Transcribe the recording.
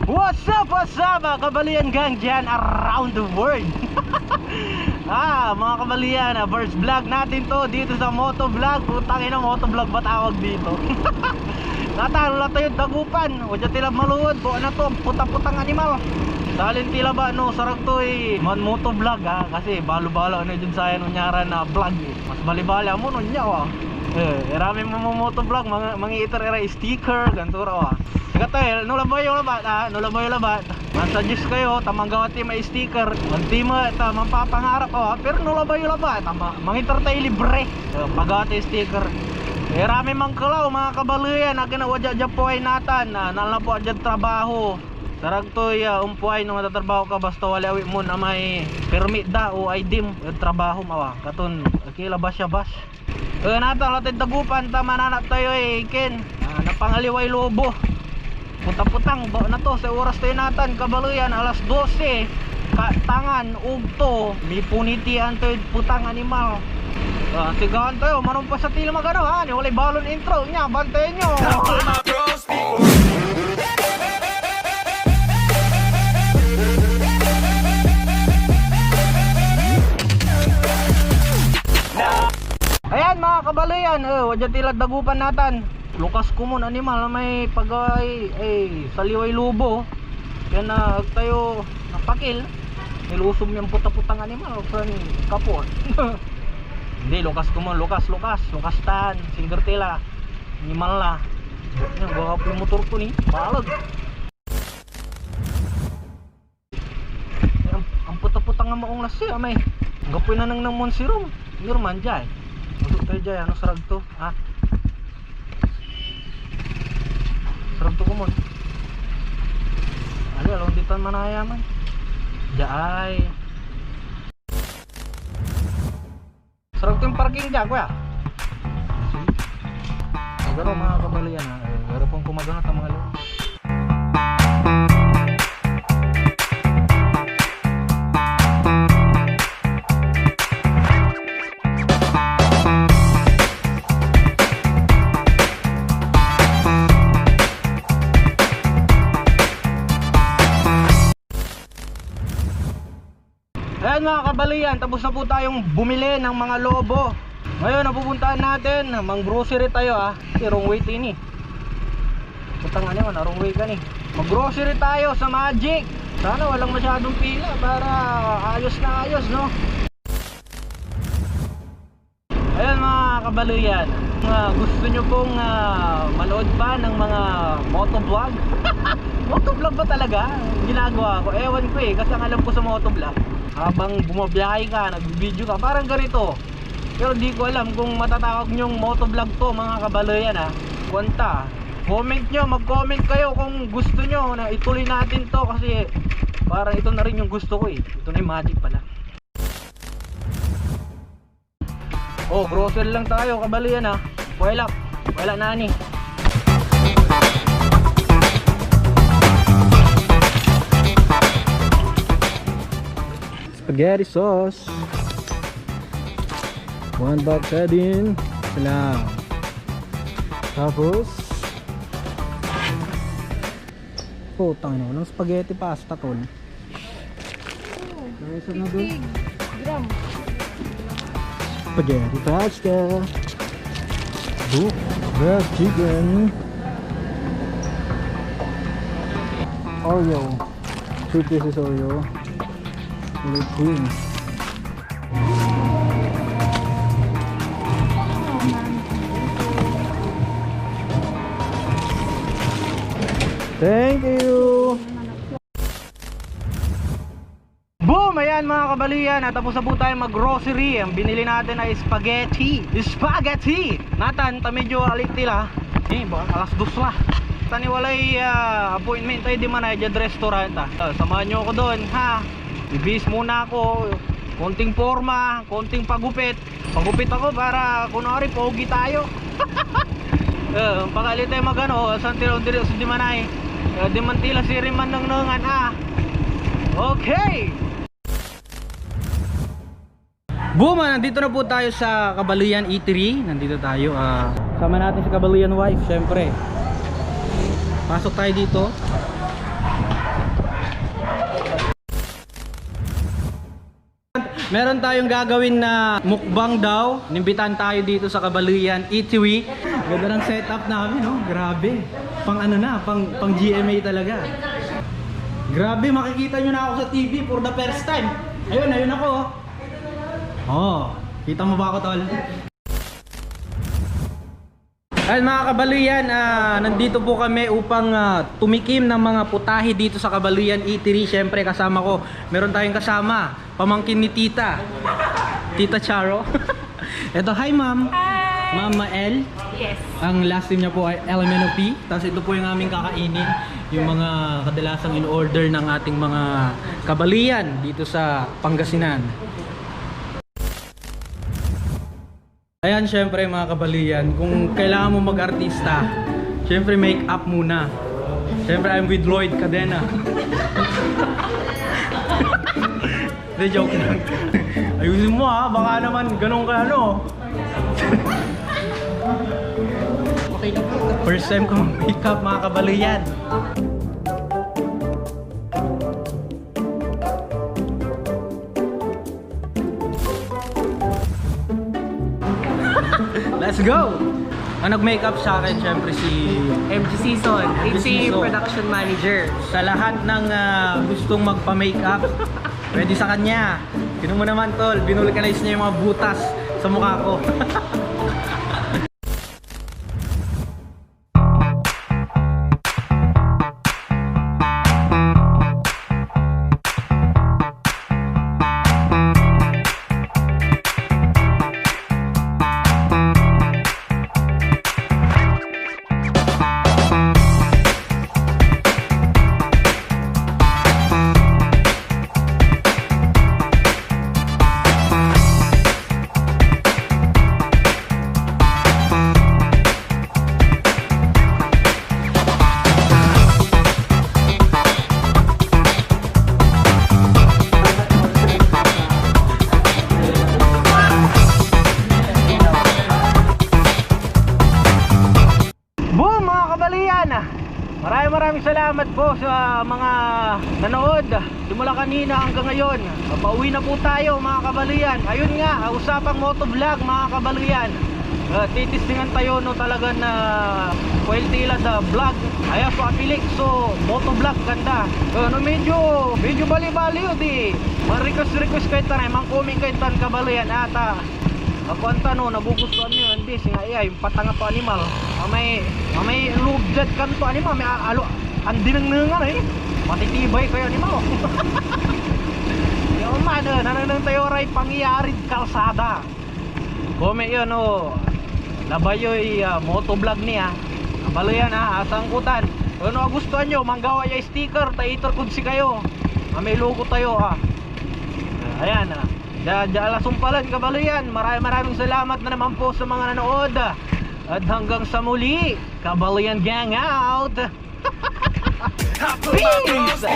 What's up mga kabalian gang dyan around the world. Mga kabalian, first vlog natin to dito sa moto vlog. Putang ina, moto vlog ba tawag dito? Natalo na tayo dagupan. O dyan tila maluod. Buo na to, putang animal. Salin tila ba no, sarag to man moto vlog kasi balo-balo ano dyan sa yan unyara na vlog Mas bali-bali mo nun niya rami mo moto vlog, mga iter-era sticker, gantura Kata nulaboy yung labat nulaboy yung labat. Man-suggest kayo, tamang gawat may sticker. Mantima, tamang papangarap pero nulaboy yung labat. Mang-entertain libre. Pagawat yung sticker. Rami mang kalaw, mga kabaluyan. Agad na wadya dyan po ay natan. Nalapo dyan trabaho. Sarag to umpuay nung natatrabaho ka basta wala awi mo na may permit da o ID mo trabaho mawa. Katon, kila basya bas. Natan, latin tagupan, tamananap tayo Ken. Napangaliway lobo. Putang-putang na to sa oras tayo natan kabaluyan alas 12 tangan ugto may punitian to putang animal. Sigahan tayo manong pa sa tila magano ni walay balon intro nya bantayan nyo. Ayan mga kabaluyan wadya tila dagupan natan. Lukas kumon animal na may pagay saliway lubo. Kaya na tayo napakil. Nilusog niyang puta-putang animal from kapon. Hindi lukas kumon, lukas tan, singertila. Animal la. Yang bawa pula motor ko ni, balag. Ang puta-putang nga maong lasi amay. Gapoy na nang monsirum. Ngir manjay. Masuk tayo jay ano sarag to, Sarap to kumon. Ada londitan manaya man. Jaay. Sarap to yung parking dyan kuya. Agaro mga kabalian Agaro pong kumagana sa mga lo. Ayan mga kabalian, tapos na po tayong bumili ng mga lobo. Ngayon napupuntahan natin, mang grocery tayo kasi wrong way tini. Putang ano man, wrong way ka ni. Mag grocery tayo sa Magic. Sana walang masyadong pila para ayos na ayos no. Ayan mga kabalian, gusto nyo pong manood pa ng mga motovlog? Motovlog ba talaga? Ginagawa ko, ewan ko kasi ang alam ko sa motovlog habang bumabiyahe ka, nag-video ka, parang ganito. Pero di ko alam kung matatawag nyong motovlog to mga kabalayan Kwanta, comment nyo, mag-comment kayo kung gusto nyo na ituloy natin to kasi parang ito na rin yung gusto ko Ito na yung Magic pala. Grocery lang tayo kabalayan Wala nani. Spaghetti sauce 1 bag sardine lang. Tapos tangin mo ng spaghetti pasta tol. Isa na doon spaghetti pasta fresh chicken Oreo 2 pieces Oreo with cream. Thank you. Boom! Ayan mga kabalian, tapos na po tayo mag grocery. Ang binili natin ay spaghetti. Natan, medyo aliktila alas 2 lah. Taniwalay appointment tayo di man ay dyan restaurant samahan nyo ako doon ibis muna ako. Konting forma, konting pagupit ako para kunwari pogi tayo. Pagkalit tayo magano santiro diri sa di man ay di man tila siriman ng nangan Okay. Boom! Nandito na po tayo sa Kabaluyan Eatery. Nandito tayo sama natin si Kabaluyan wife syempre. Pasok tayo dito. Meron tayong gagawin na mukbang daw. Nimbitan tayo dito sa Kabaluyan Eatery. Ganda ng setup namin, no? Grabe. Pang ano na, pang GMA talaga. Grabe, makikita nyo na ako sa TV for the first time. Ayun ako. Oh, kita mo ba ako, tol? Ayun mga Kabaluyan, nandito po kami upang tumikim ng mga putahe dito sa Kabaluyan Eatery. Siyempre kasama ko, meron tayong kasama, pamangkin ni Tita Charo. Ito, hi ma'am. Hi! Mama L. Yes. Ang last name niya po ay LMNOP. Tapos ito po yung aming kakainin, yung mga kadalasang in-order ng ating mga Kabaluyan dito sa Pangasinan. Ayan, syempre mga Kabaluyan, kung kailangan mo mag-artista, syempre make up muna. Syempre I'm with Lloyd Cadena. Hindi, joke lang. Ayusin mo ha, baka naman ganun ka ano. Okay na po. First time ko mag-make up mga Kabaluyan. Let's go! Ang nag-makeup sa akin, syempre si MG Season, MG MC Season. Production Manager. sa lahat ng gustong magpa-makeup. Pwede sa kanya. Tinan mo naman tol, binulkanize niya yung mga butas sa mukha ko. Boom mga Kabaluyan! Maraming salamat po sa mga nanood simula kanina hanggang ngayon. Pauwi na po tayo mga Kabaluyan. Ayun nga, usapang motovlog mga Kabaluyan. Titistingan tayo no talaga na kweltila da vlog. Ayan so apilik so motovlog ganda. No medyo bali-bali o di. Man-request kayo tanay, mang-comment kayo tan Kabaluyan ata. Ako ang tanong, nagugustuhan nyo hindi singa yung patanga to animal. May lubjad kan to animal, may alo ang dinang-nangan eh. Matitibay kayo animal. Yung man, nananang tayo ray pangyayari kalsada. Comment yun labayoy motovlog niya. Kabaluyan asangkutan. Kung nagustuhan nyo, manggawa yung sticker, taitor kung si kayo. May logo tayo ayan Dalasampalan Kabaluyan, maraming salamat na naman po sa mga nanood. At hanggang sa muli, Kabaluyan Gang out. Peace!